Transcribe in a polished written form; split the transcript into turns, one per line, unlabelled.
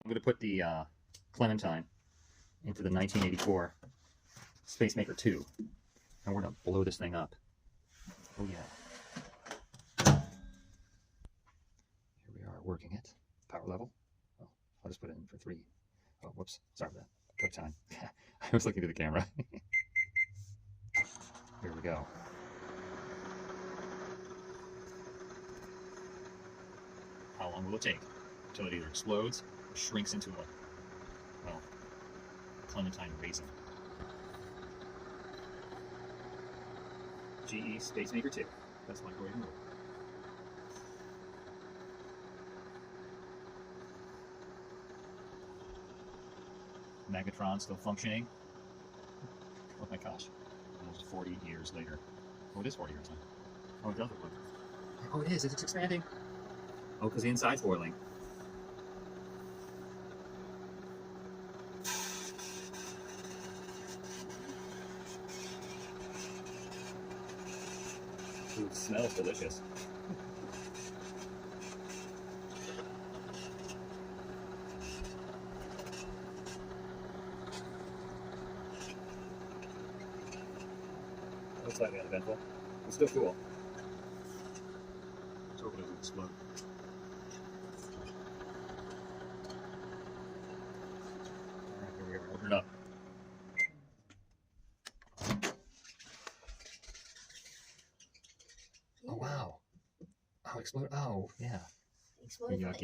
I'm going to put the Clementine into the 1984 Spacemaker II, and we're going to blow this thing up. Oh yeah. Here we are working it. Power level. Oh, I'll just put it in for 3. Oh, whoops. Sorry for that. Quick time. I was looking to the camera. Here we go. How long will it take until it either explodes or shrinks into a, well, Clementine raisin? GE Spacemaker II. That's my microwave rule. Magnetron still functioning. Oh my gosh. Almost 40 years later. Oh, it is 40 years now. Oh, it does look like it. Oh, it is. It's expanding. Oh, because the inside's boiling. Ooh, it smells delicious. Looks slightly uneventful. It's still cool. Let's hope it doesn't explode. Alright, here we are. Open it up. Oh wow. Oh, explode. Oh, yeah.
Exploded from the
Yucky.